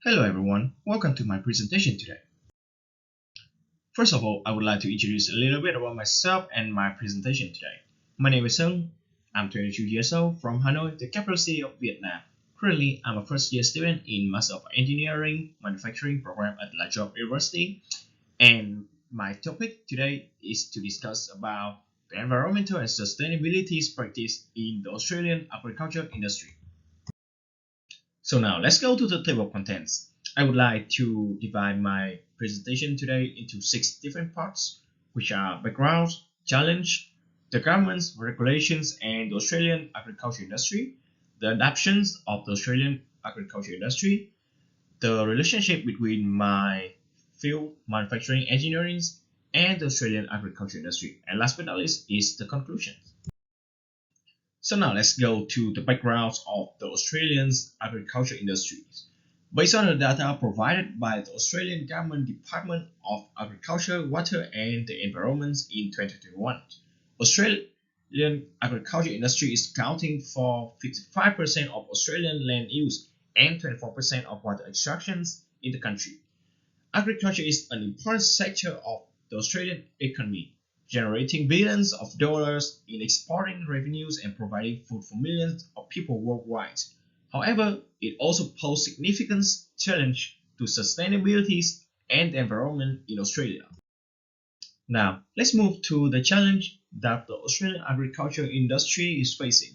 Hello everyone, welcome to my presentation today. First of all, I would like to introduce a little bit about myself and my presentation today. My name is Sung. I'm 22 years old from Hanoi, the capital city of Vietnam. Currently, I'm a first year student in Master of Engineering Manufacturing program at La Trobe University, and my topic today is to discuss about the environmental and sustainability practice in the Australian agriculture industry. So now let's go to the table of contents. I would like to divide my presentation today into 6 different parts, which are background, challenge, the government's regulations and the Australian agriculture industry, the adoptions of the Australian agriculture industry, the relationship between my field, manufacturing engineering, and the Australian agriculture industry, and last but not least is the conclusion. So now let's go to the background of the Australian agriculture industries. Based on the data provided by the Australian Government Department of Agriculture, Water and the Environment in 2021, Australian agriculture industry is accounting for 55% of Australian land use and 24% of water extractions in the country. Agriculture is an important sector of the Australian economy, generating billions of dollars in exporting revenues and providing food for millions of people worldwide. However, it also poses significant challenge to sustainability and the environment in Australia. Now, let's move to the challenge that the Australian agriculture industry is facing.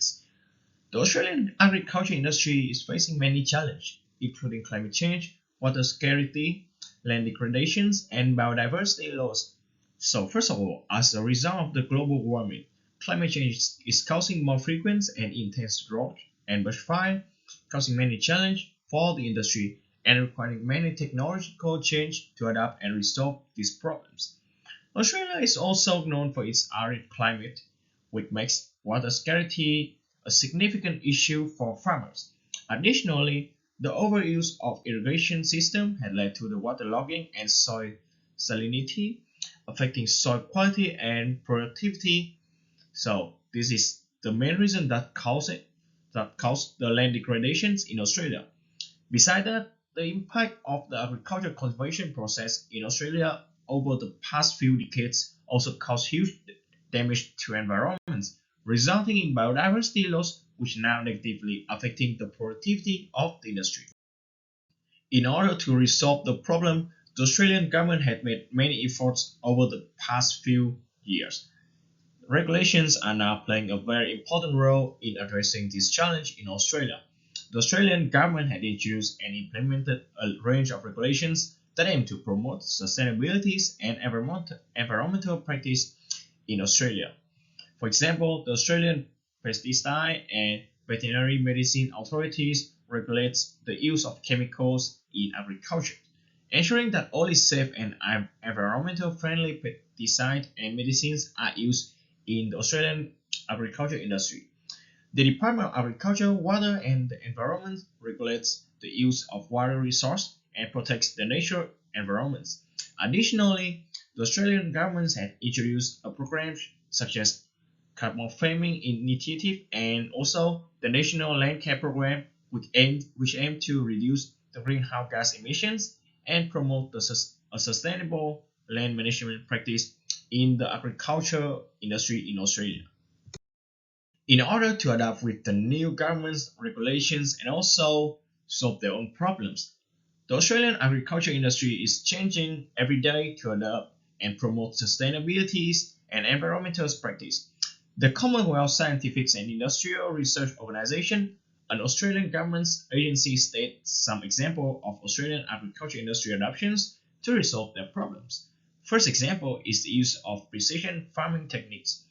The Australian agriculture industry is facing many challenges, including climate change, water scarcity, land degradations, and biodiversity loss. So first of all, as a result of the global warming, climate change is causing more frequent and intense drought and bushfire, causing many challenges for the industry and requiring many technological change to adapt and resolve these problems. Australia is also known for its arid climate, which makes water scarcity a significant issue for farmers. Additionally, the overuse of irrigation system had led to the waterlogging and soil salinity, affecting soil quality and productivity. So this is the main reason that caused the land degradations in Australia. Besides that, the impact of the agricultural conservation process in Australia over the past few decades also caused huge damage to environments, resulting in biodiversity loss, which now negatively affecting the productivity of the industry. In order to resolve the problem, the Australian government had made many efforts over the past few years. Regulations are now playing a very important role in addressing this challenge in Australia. The Australian government had introduced and implemented a range of regulations that aim to promote sustainability and environmental practice in Australia. For example, the Australian Pesticide and Veterinary Medicine Authorities regulates the use of chemicals in agriculture, ensuring that only safe and environmental friendly pesticides and medicines are used in the Australian agriculture industry. The Department of Agriculture, Water and the Environment regulates the use of water resource and protects the natural environments. Additionally, the Australian government has introduced a program such as carbon farming initiative and also the National Land Care Program, which aim to reduce the greenhouse gas emissions and promote a sustainable land management practice in the agriculture industry in Australia. In order to adapt with the new government's regulations and also solve their own problems, the Australian agriculture industry is changing every day to adapt and promote sustainability and environmental practice. The Commonwealth Scientific and Industrial Research Organisation, an Australian government agency, states some examples of Australian agriculture industry adoptions to resolve their problems. First example is the use of precision farming techniques.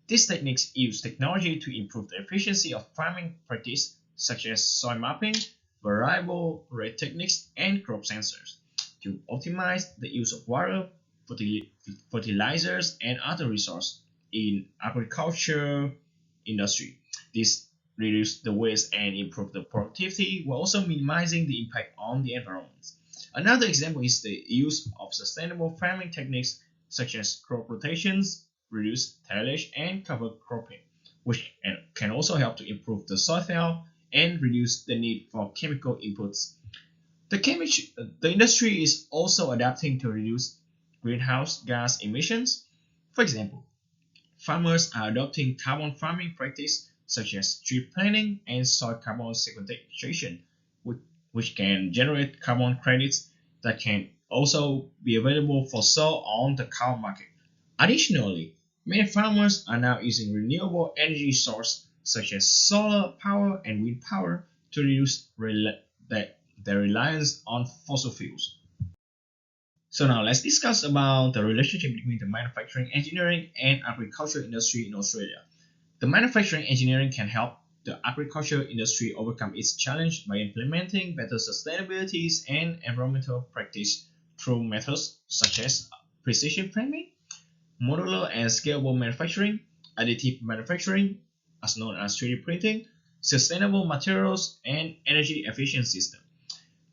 These techniques use technology to improve the efficiency of farming practice, such as soil mapping, variable rate techniques, and crop sensors, to optimize the use of water, fertilizers, and other resources in agriculture industry. This reduce the waste and improve the productivity while also minimizing the impact on the environment. Another example is the use of sustainable farming techniques such as crop rotations, reduce tillage, and cover cropping, which can also help to improve the soil health and reduce the need for chemical inputs. The industry is also adapting to reduce greenhouse gas emissions. For example, farmers are adopting carbon farming practices such as tree planting and soil carbon sequestration, which can generate carbon credits that can also be available for sale on the carbon market. Additionally, many farmers are now using renewable energy sources such as solar power and wind power to reduce their reliance on fossil fuels. So now let's discuss about the relationship between the manufacturing engineering and agriculture industry in Australia. The manufacturing engineering can help the agriculture industry overcome its challenge by implementing better sustainability and environmental practice through methods such as precision farming, modular and scalable manufacturing, additive manufacturing, as known as 3D printing, sustainable materials, and energy efficient systems.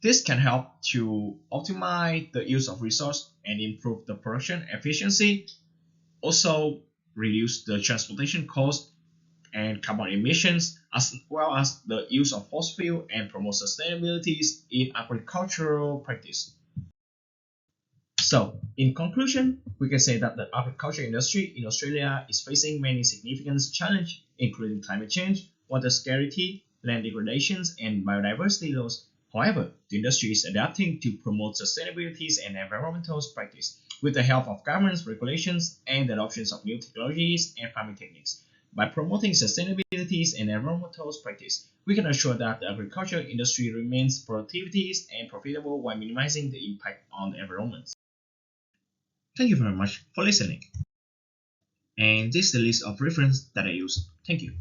This can help to optimize the use of resource and improve the production efficiency, also reduce the transportation cost and carbon emissions, as well as the use of fossil fuel and promote sustainability in agricultural practice. So, in conclusion, we can say that the agriculture industry in Australia is facing many significant challenges, including climate change, water scarcity, land degradations, and biodiversity loss. However, the industry is adapting to promote sustainability and environmental practice with the help of governments, regulations, and the adoptions of new technologies and farming techniques. By promoting sustainability and environmental practice, we can assure that the agriculture industry remains productive and profitable while minimizing the impact on the environment. Thank you very much for listening. And this is the list of references that I use. Thank you.